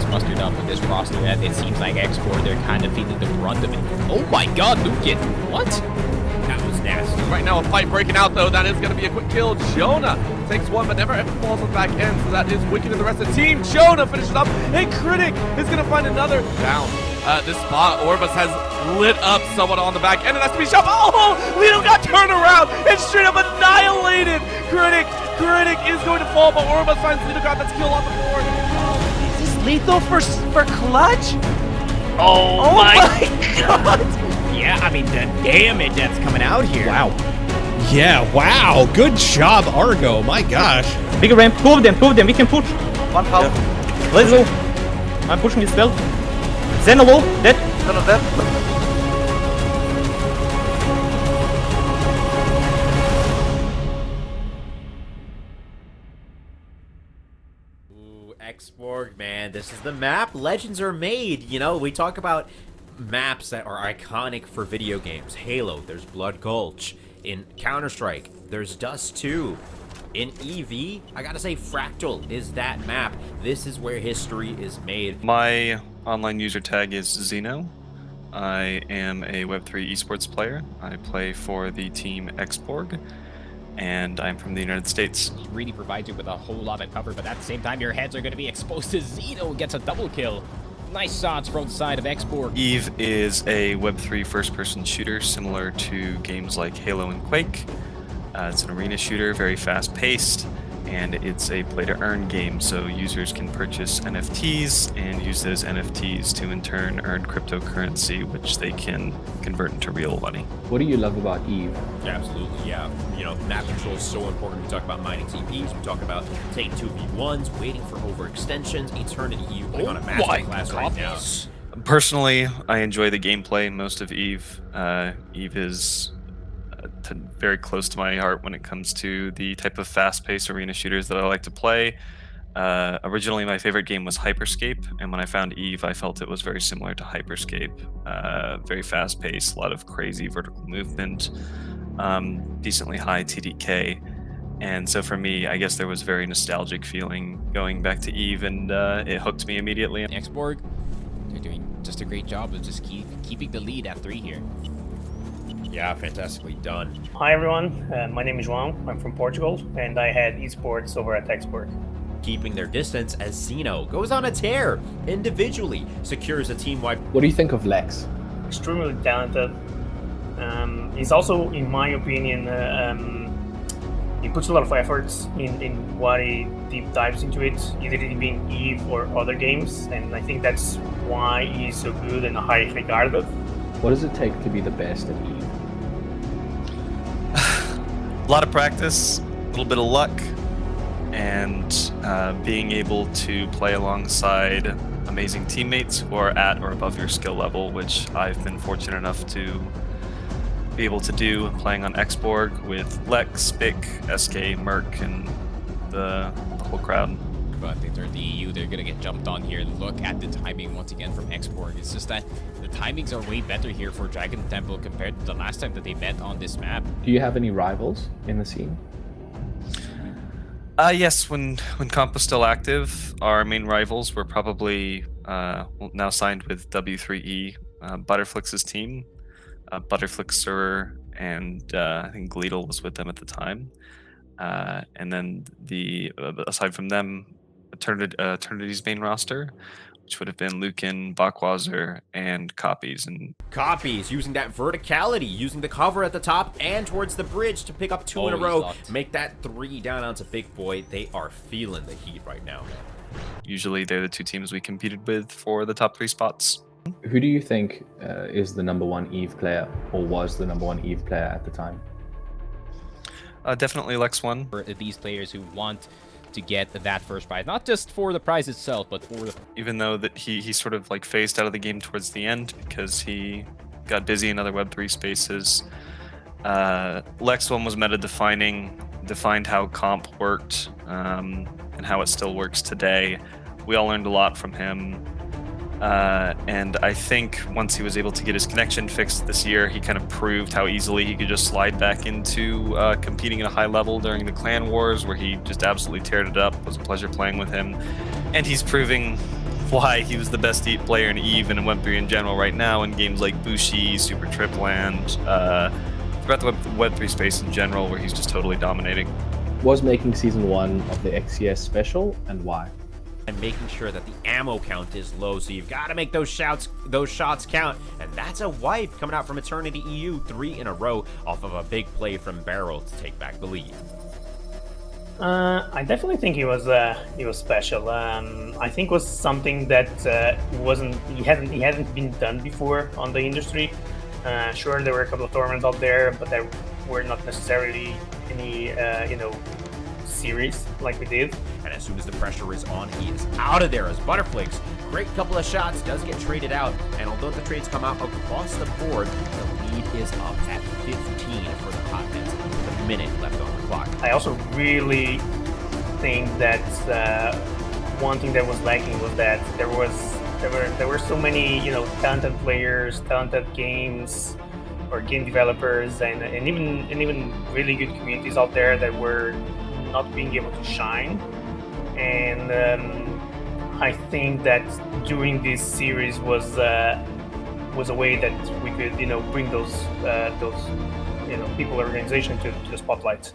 mustered up with this roster, and it seems like XBorg, they're kind of feeling the brunt of it. Oh my god, Lukin, what? That was nasty. Right now, a fight breaking out, though. That is going to be a quick kill. Jonah takes one, but never ever falls on the back end, so that is Wicked and the rest of the team. Jonah finishes up, and Critic is going to find another down. This spot, Orbis has lit up someone on the back end, and that's to be shot. Oh, Lito got turned around and straight up annihilated. Critic is going to fall, but Orbis finds Lito, got that kill off the board. Is this lethal for clutch? Oh my god! Yeah, I mean, the damage that's coming out here. Wow. Yeah, wow. Good job, Argo. My gosh. Bigger ramp, two of them, we can push. One power. Let's go. I'm pushing as well. Zeno low, dead. None of them. Ooh, XBorg, man, this is the map. Legends are made. You know, we talk about maps that are iconic for video games. Halo, there's Blood Gulch. In Counter-Strike, there's Dust 2. In EV, I gotta say Fractal is that map. This is where history is made. My online user tag is Zeno. I am a Web3 esports player. I play for the team XBorg, and I'm from the United States. He really provides you with a whole lot of cover, but at the same time, your heads are going to be exposed to Zeno. Gets a double kill. Nice shots from the side of XBorg. EVE is a Web3 first-person shooter similar to games like Halo and Quake. It's an arena shooter, very fast-paced, and it's a play-to-earn game, so users can purchase NFTs and use those NFTs to in turn earn cryptocurrency, which they can convert into real money. What do you love about EVE? Yeah, absolutely, yeah. You know, map control is so important. We talk about mining TPs, we talk about taking 2v1s, waiting for overextensions, Eternity EVE putting on a master class right now. Personally, I enjoy the gameplay most of EVE. EVE is very close to my heart when it comes to the type of fast-paced arena shooters that I like to play. Originally, my favorite game was Hyperscape, and when I found EVE, I felt it was very similar to Hyperscape. Very fast-paced, a lot of crazy vertical movement, decently high TDK. And so for me, I guess there was a very nostalgic feeling going back to EVE, and it hooked me immediately. XBorg, they're doing just a great job of just keeping the lead at 3 here. Yeah, fantastically done. Hi everyone, my name is João, I'm from Portugal, and I had esports over at XBorg. Keeping their distance as Zeno goes on a tear, individually secures a team-wide. What do you think of Lex? Extremely talented. He's also, in my opinion, he puts a lot of efforts in what he deep dives into it, either it being EVE or other games, and I think that's why he's so good and highly regarded. What does it take to be the best at EVE? A lot of practice, a little bit of luck, and being able to play alongside amazing teammates who are at or above your skill level, which I've been fortunate enough to be able to do playing on XBorg with Lex, Spic, SK, Merc, and the whole crowd. But they turn the EU, they're gonna get jumped on here. Look at the timing once again from XBorg. It's just that the timings are way better here for Dragon Temple compared to the last time that they met on this map. Do you have any rivals in the scene? Yes, when Comp was still active, our main rivals were probably now signed with W3E, Butterflix's team. Butterflixer and I think Gleedle was with them at the time. And then aside from them, Eternity's main roster, which would have been Lucan, Bakwazer, and Copies. And Copies using that verticality, using the cover at the top and towards the bridge to pick up 2 in a row, locked. make that 3 down onto Big Boy. They are feeling the heat right now. usually they're the two teams we competed with for the top 3 spots. Who do you think is the #1 EVE player, or was the #1 EVE player at the time? Definitely Lex won. For these players who want to get that first prize, not just for the prize itself, but for the... Even though that he sort of like phased out of the game towards the end because he got busy in other Web3 spaces. Lex 1 was defined how comp worked and how it still works today. We all learned a lot from him. And I think once he was able to get his connection fixed this year, he kind of proved how easily he could just slide back into competing at a high level during the clan wars, where he just absolutely teared it up. It was a pleasure playing with him. And he's proving why he was the best player in EVE and in Web3 in general right now in games like Bushi, Super Tripland, throughout the Web3 space in general, where he's just totally dominating. Was making Season 1 of the XCS special, and why? And making sure that the ammo count is low, so you've got to make those shots count. And that's a wipe coming out from Eternity EU, 3 in a row off of a big play from Barrel to take back the lead. I definitely think he was special. I think it was something that he hadn't been done before on the industry. Sure, there were a couple of tournaments out there, but there were not necessarily any series like we did. And as soon as the pressure is on, he is out of there as Butterflakes. Great couple of shots, does get traded out, and although the trades come out across the board, the lead is up at 15 for the Continents with a minute left on the clock. I also really think that one thing that was lacking was that there were so many talented players, talented games or game developers, and even really good communities out there that were not being able to shine. And I think that during this series was a way that we could bring those people or organization to the spotlight.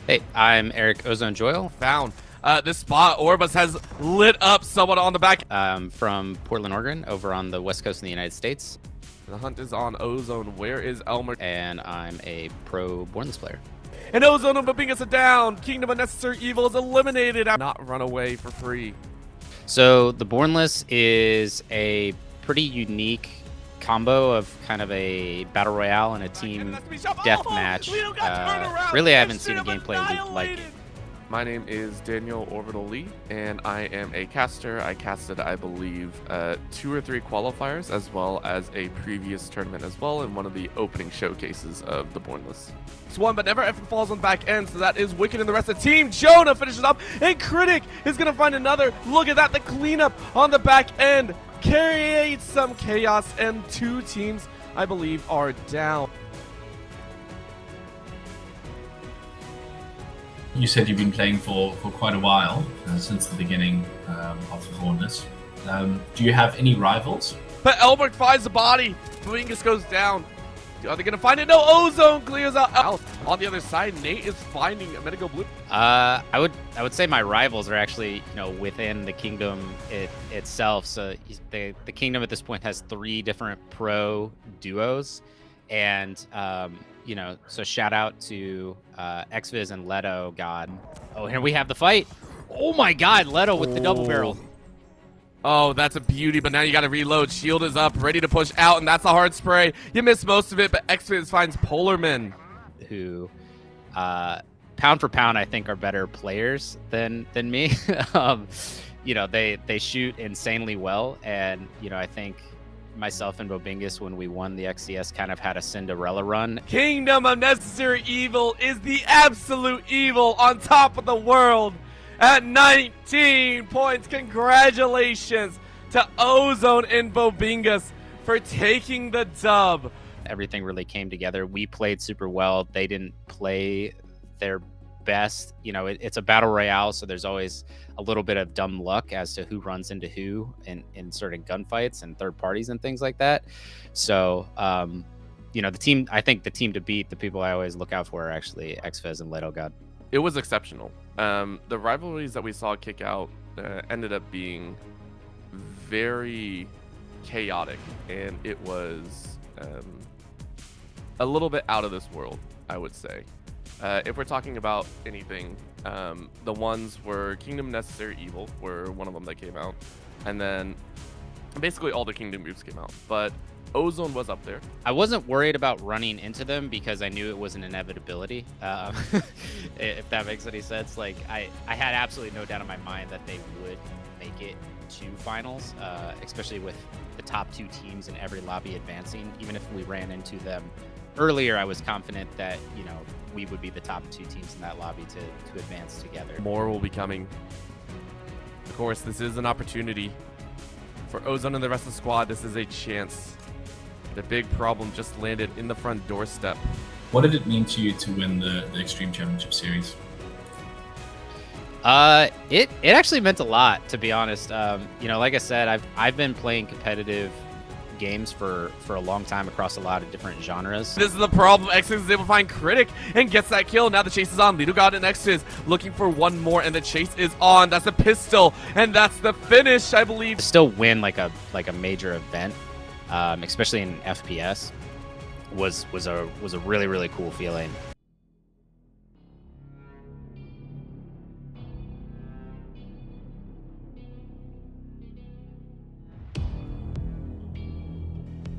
Hey, I'm Eric Ozone Joyle. Found. This spot, Orbus has lit up someone on the back. From Portland, Oregon, over on the west coast of the United States. The hunt is on Ozone. Where is Elmer? And I'm a pro Bornless player. And Ozone and Babingus are down. Kingdom of Necessary Evil is eliminated. Not run away for free. So the Bornless is a pretty unique combo of kind of a battle royale and a team deathmatch. Really, I haven't seen a gameplay like it. My name is Daniel Orbital Lee, and I am a caster. I casted, I believe, 2 or 3 qualifiers, as well as a previous tournament as well, in one of the opening showcases of the Bornless. It's one, but never ever falls on the back end, so that is Wicked and the rest of the team. Jonah finishes up, and Critic is going to find another. Look at that, the cleanup on the back end creates some chaos, and 2 teams, I believe, are down. You said you've been playing for quite a while, since the beginning of the Bornless. Do you have any rivals? But Elbert finds the body. Babingus goes down. Are they going to find it? No, Ozone clears out. On the other side, Nate is finding a Medigo Blue. I would say my rivals are actually within the kingdom itself. So the kingdom at this point has 3 different pro duos, and so shout out to XViz and Leto. God, oh, here we have the fight. Oh my God, Leto with the double barrel. Oh, that's a beauty, but now you got to reload. Shield is up, ready to push out, and that's a hard spray. You missed most of it, but XViz finds Polarman, who pound for pound I think are better players than me. They shoot insanely well, and I think myself and Babingus, when we won the XCS, kind of had a Cinderella run. Kingdom of Necessary Evil is the absolute evil on top of the world at 19 points. Congratulations to Ozone and Babingus for taking the dub. Everything really came together. We played super well. They didn't play their best. It's a battle royale, so there's always a little bit of dumb luck as to who runs into who in certain gunfights and third parties and things like that. So the team, I think the team to beat, the people I always look out for, are actually XViz and Leto God. It was exceptional. The rivalries that we saw kick out ended up being very chaotic, and it was a little bit out of this world, I would say. If we're talking about anything, the ones were Kingdom Necessary Evil were one of them that came out, and then basically all the Kingdom groups came out, but Ozone was up there. I wasn't worried about running into them because I knew it was an inevitability, if that makes any sense. Like, I had absolutely no doubt in my mind that they would make it to finals, especially with the top 2 teams in every lobby advancing. Even if we ran into them earlier, I was confident that we would be the top 2 teams in that lobby to advance together. More will be coming. Of course, this is an opportunity For Ozone and the rest of the squad, this is a chance. The big problem just landed in the front doorstep. What did it mean to you to win the Xtreme Championship Series? It actually meant a lot, to be honest. You know, like I said, I've been playing competitive games for a long time across a lot of different genres. This is the problem. X is able to find Critic and gets that kill. Now the chase is on. Lido God and X is looking for one more, and the chase is on. That's a pistol, and that's the finish, I believe. To still win like a major event, especially in FPS, was a really cool feeling.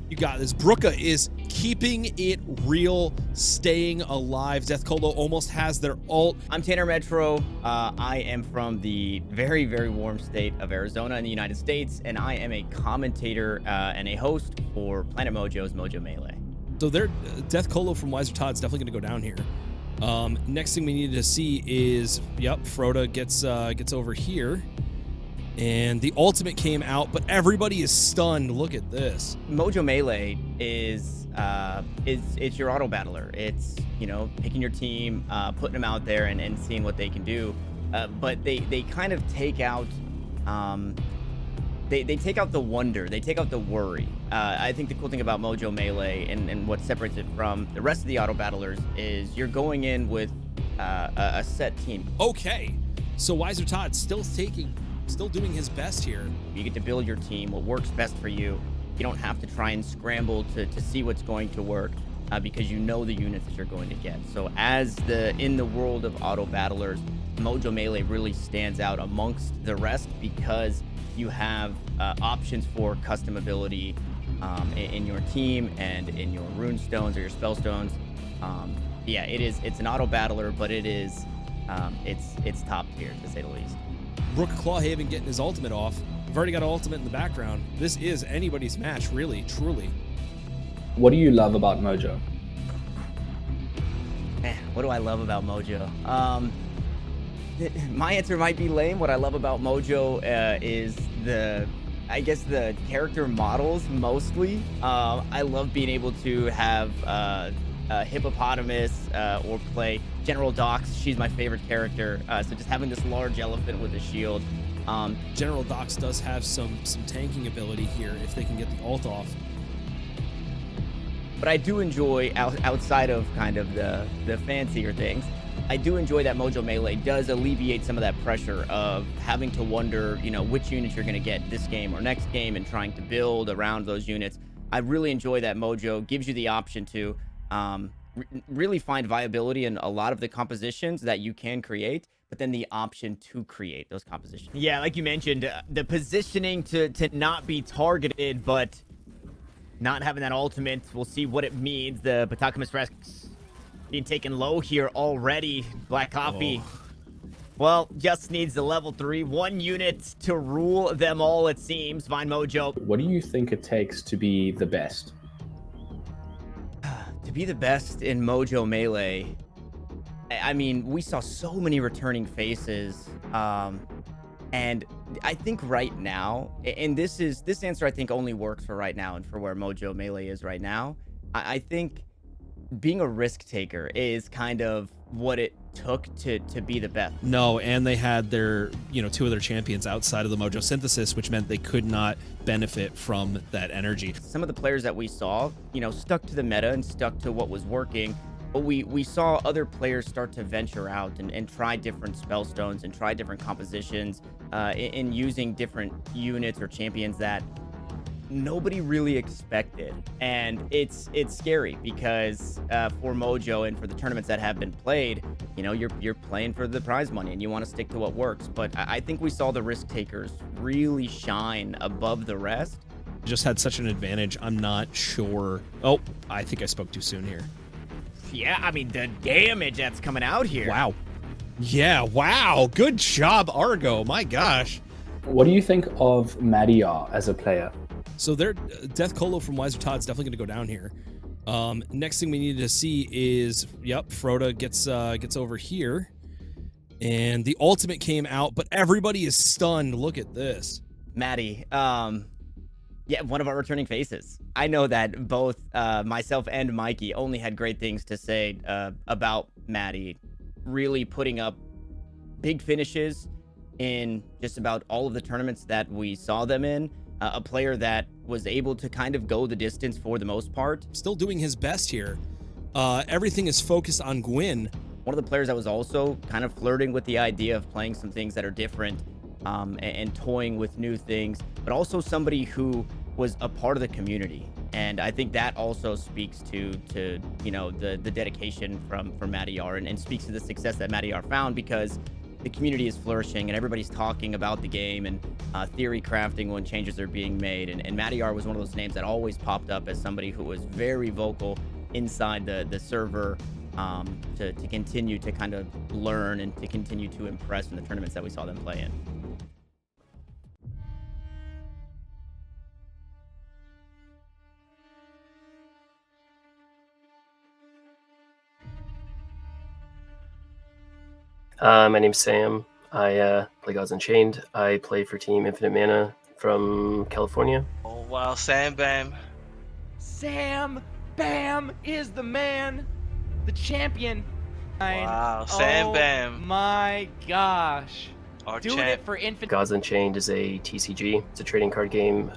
You got this. Brooka is keeping it real, staying alive. Death Colo almost has their ult. I'm Tanner Metro. I am from the very warm state of Arizona in the United States, and I am a commentator and a host for Planet Mojo's Mojo Melee. So their Death Colo from Wiser Todd's definitely going to go down here. Next thing we needed to see is, yep, Froda gets over here. And the ultimate came out, but everybody is stunned. Look at this. Mojo Melee is it's your auto battler. It's, you know, picking your team, putting them out there and seeing what they can do. But they kind of take out they take out the wonder, they take out the worry. I think the cool thing about Mojo Melee and what separates it from the rest of the auto battlers is you're going in with a set team. Okay, so Wiser Todd still doing his best here. You get to build your team, what works best for you. You don't have to try and scramble to see what's going to work because you know the units that you're going to get. So in the world of auto battlers, Mojo Melee really stands out amongst the rest because you have options for custom ability in your team and in your rune stones or your spell stones. Yeah, it's an auto battler, but it's top tier to say the least. Brook Clawhaven getting his ultimate off. We've already got an ultimate in the background. This is anybody's match, really, truly. What do you love about Mojo? What do I love about Mojo? My answer might be lame. What I love about Mojo is the character models mostly. I love being able to have Hippopotamus or play General Dox. She's my favorite character. So just having this large elephant with a shield. General Dox does have some tanking ability here if they can get the ult off. But I do enjoy, outside of kind of the fancier things, I do enjoy that Mojo Melee does alleviate some of that pressure of having to wonder, you know, which units you're going to get this game or next game and trying to build around those units. I really enjoy that Mojo gives you the option to really find viability in a lot of the compositions that you can create, but then the option to create those compositions. Yeah, like you mentioned, the positioning to not be targeted, but not having that ultimate. We'll see what it means. The Batacamus Rex being taken low here already. Black Coffee. Oh. Well, just needs the level 3. 1 unit to rule them all, it seems. Vine Mojo. What do you think it takes to be the best? To be the best in Mojo Melee, I mean, we saw so many returning faces, and I think right now, and this answer I think only works for right now and for where Mojo Melee is right now. I think being a risk taker is kind of what it took to be the best. No, and they had their, you know, 2 of their champions outside of the Mojo synthesis, which meant they could not benefit from that energy. Some of the players that we saw, you know, stuck to the meta and stuck to what was working, but we saw other players start to venture out and try different spell stones and try different compositions in using different units or champions that nobody really expected. And it's scary because for Mojo and for the tournaments that have been played, you know, you're playing for the prize money and you want to stick to what works. But I think we saw the risk takers really shine above the rest. Just had such an advantage. I'm not sure. Oh, I think I spoke too soon here. Yeah, I mean, the damage that's coming out here. Wow. Yeah, wow. Good job, Argo. My gosh. What do you think of Maddie-R as a player? So their Death Colo from Wiser Todd's definitely going to go down here. Next thing we needed to see is, yep, Froda gets over here. And the ultimate came out, but everybody is stunned. Look at this. Maddie, Yeah, one of our returning faces. I know that both myself and Mikey only had great things to say about Maddie, really putting up big finishes in just about all of the tournaments that we saw them in. A player that was able to kind of go the distance for the most part. Still doing his best here. Everything is focused on Gwyn. One of the players that was also kind of flirting with the idea of playing some things that are different and toying with new things, but also somebody who was a part of the community. And I think that also speaks to you know, the dedication from Matty R and speaks to the success that Matty R found, because the community is flourishing and everybody's talking about the game and theory crafting when changes are being made. And Matty R was one of those names that always popped up as somebody who was very vocal inside the server to continue to kind of learn and to continue to impress in the tournaments that we saw them play in. My name's Sam. I play Gods Unchained. I play for Team Infinite Mana from California. Oh wow, Sam Bam. Sam Bam is the man, the champion. Wow, Sam Bam. My gosh. Our Doing champ. it for Infinite. Gods Unchained is a TCG. It's a trading card game.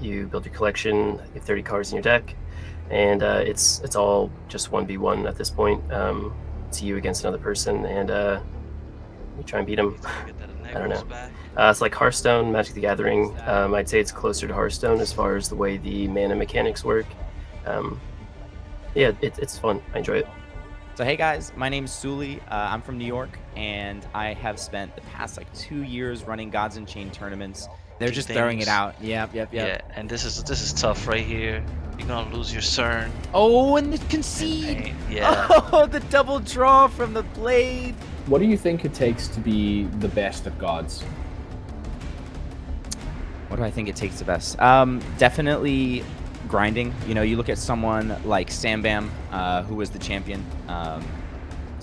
You build your collection, you have 30 cards in your deck, and it's all just 1v1 at this point. It's you against another person, and you try and beat them. I don't know. It's like Hearthstone, Magic the Gathering. I'd say it's closer to Hearthstone as far as the way the mana mechanics work. Yeah, it's fun. I enjoy it. So hey guys, my name's Suli. I'm from New York, and I have spent the past like 2 years running Gods Unchained tournaments. They're just throwing it out. Yep. Yeah, and this is tough right here. You're gonna lose your CERN. Oh, and the concede. Yeah. Oh, the double draw from the blade. What do you think it takes to be the best at Gods? What do I think it takes the best? Definitely grinding. You know, you look at someone like Sam Bam, who was the champion.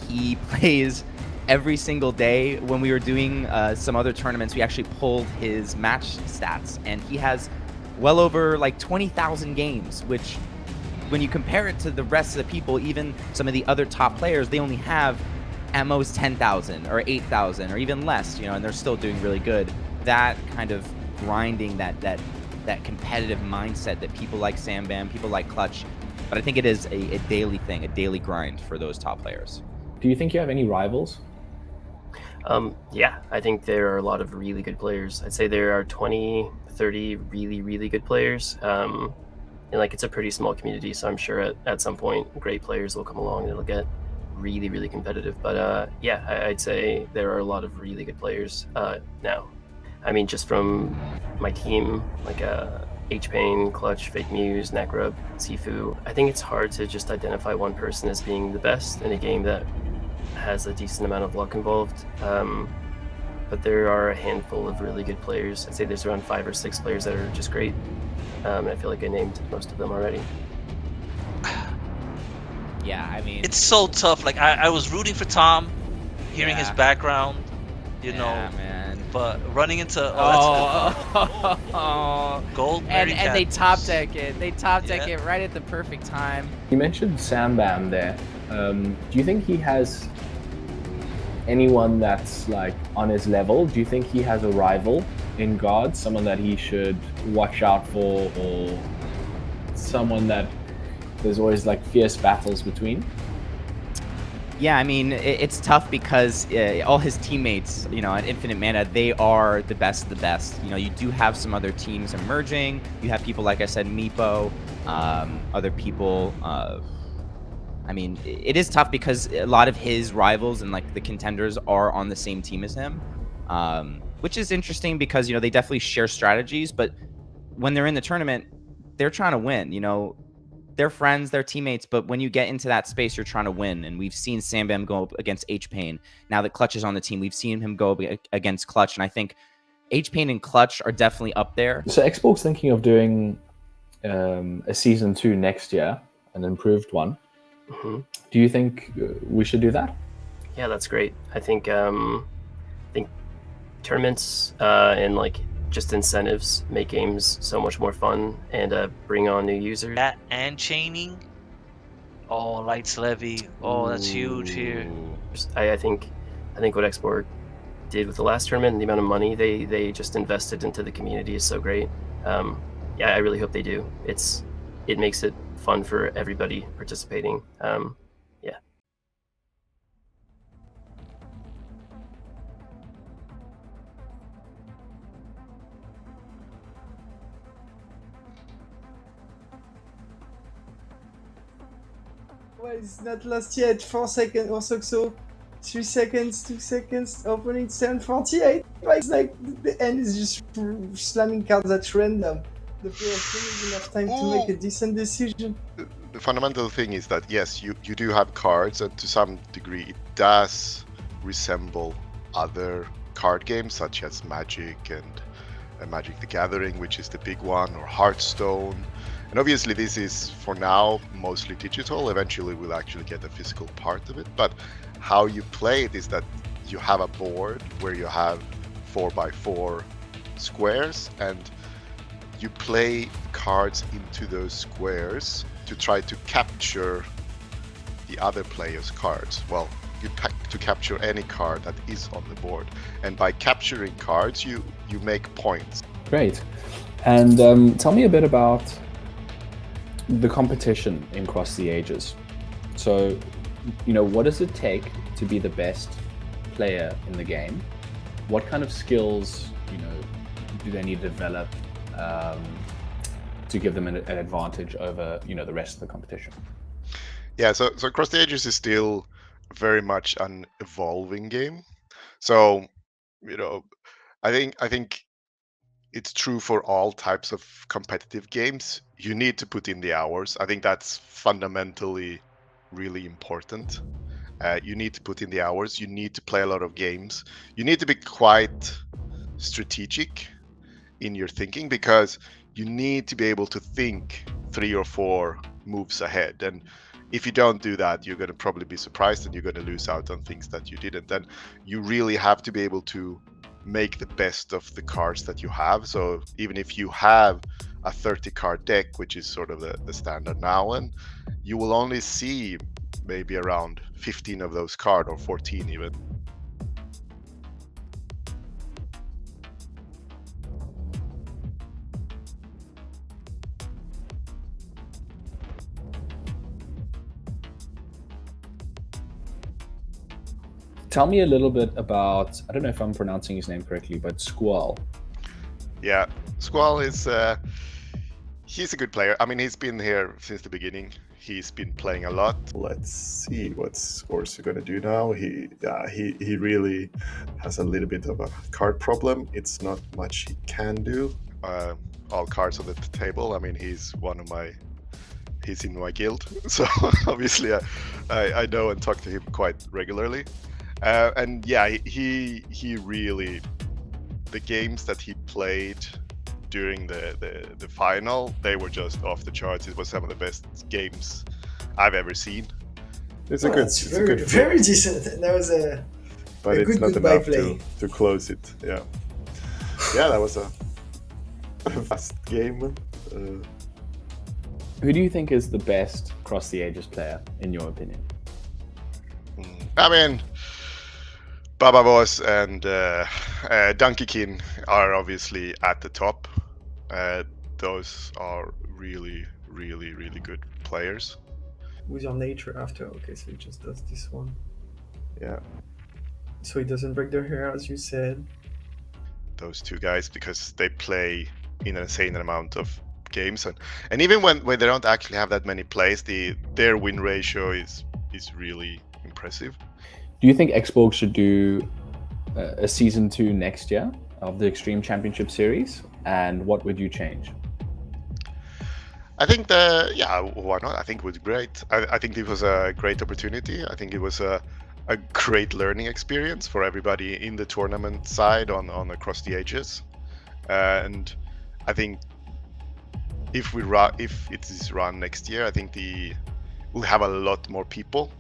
He plays every single day. When we were doing some other tournaments, we actually pulled his match stats, and he has well over like 20,000 games, which when you compare it to the rest of the people, even some of the other top players, they only have at most 10,000 or 8,000 or even less, you know, and they're still doing really good. That kind of grinding, that competitive mindset that people like Sam Bam, people like Clutch, but I think it is a daily thing, a daily grind for those top players. Do you think you have any rivals? Yeah, I think there are a lot of really good players. I'd say there are 20, 30 really, really good players. And like, it's a pretty small community, so I'm sure at some point great players will come along and it'll get really, really competitive. But yeah, I'd say there are a lot of really good players now. I mean, just from my team, like H-Pain, Clutch, Fake Muse, Necrub, Sifu. I think it's hard to just identify one person as being the best in a game that has a decent amount of luck involved. But there are a handful of really good players. I'd say there's around 5 or 6 players that are just great. I feel like I named most of them already. Yeah, I mean, it's so tough. Like I was rooting for Tom, hearing his background, you know, man. But running into gold and they top deck it. They top deck it right at the perfect time. You mentioned Sam Bam there. Do you think he has anyone that's like on his level? Do you think he has a rival in God, someone that he should watch out for, or someone that there's always like fierce battles between? Yeah, I mean, it's tough because all his teammates, you know, at Infinite Mana, they are the best of the best. You know, you do have some other teams emerging. You have people, like I said, Meepo, other people. I mean, it is tough because a lot of his rivals and like the contenders are on the same team as him, which is interesting because, you know, they definitely share strategies, but when they're in the tournament, they're trying to win, you know. They're friends, they're teammates, but when you get into that space, you're trying to win. And we've seen Sam Bam go up against H-Pain. Now that Clutch is on the team, we've seen him go against Clutch. And I think H-Pain and Clutch are definitely up there. So XBorg's thinking of doing a Season 2 next year, an improved one. Mm-hmm. Do you think we should do that? Yeah, that's great. I think tournaments and like just incentives make games so much more fun and bring on new users. That and chaining. Oh, lights levy. Oh, that's huge here. I think what XBorg did with the last tournament and the amount of money they just invested into the community is so great. Yeah, I really hope they do. It makes it fun for everybody participating. Yeah. Well, it's not lost yet. 4 seconds or so. 3 seconds, 2 seconds. Opening 7:48. It's like the end is just slamming cards at random. The player has enough time to make a decent decision. The fundamental thing is that yes, you do have cards, and to some degree it does resemble other card games such as Magic and Magic the Gathering, which is the big one, or Hearthstone. And obviously this is for now mostly digital. Eventually we'll actually get a physical part of it, but how you play it is that you have a board where you have 4x4 squares, and you play cards into those squares to try to capture the other player's cards. Well, you to capture any card that is on the board, and by capturing cards you make points. Great. And tell me a bit about the competition in Cross the Ages. So, what does it take to be the best player in the game? What kind of skills, do they need to develop to give them an advantage over, the rest of the competition? Yeah, so Cross the Ages is still very much an evolving game. So, I think it's true for all types of competitive games. You need to put in the hours. I think that's fundamentally really important. You need to put in the hours. You need to play a lot of games. You need to be quite strategic in your thinking, because you need to be able to think 3 or 4 moves ahead. And if you don't do that, you're going to probably be surprised and you're going to lose out on things that you didn't. And you really have to be able to make the best of the cards that you have. So even if you have a 30 card deck, which is sort of the standard now, and you will only see maybe around 15 of those cards, or 14 even. Tell me a little bit about, I don't know if I'm pronouncing his name correctly, but Squall. Yeah, Squall is, he's a good player. I mean, he's been here since the beginning. He's been playing a lot. Let's see what scores you're gonna do now. He really has a little bit of a card problem. It's not much he can do. All cards on the table. I mean, he's in my guild, so obviously I know and talk to him quite regularly. And yeah, he really, the games that he played during the final, they were just off the charts. It was some of the best games I've ever seen. It's very decent. That was but a it's good not goodbye enough play. to close it. Yeah, that was a fast game. Who do you think is the best Cross the Ages player, in your opinion? I mean, Baba Boss and Donkey King are obviously at the top. Those are really, really, really good players. With your nature after, okay, so he just does this one. Yeah. So he doesn't break their hair, as you said. Those two guys, because they play in an insane amount of games, and even when they don't actually have that many plays, their win ratio is really impressive. Do you think XBorg should do a season 2 next year of the Xtreme Championship Series? And what would you change? I think why not? I think it was great. I think it was a great opportunity. I think it was a great learning experience for everybody in the tournament side on Across the Ages. And I think if it is run next year, I think we'll have a lot more people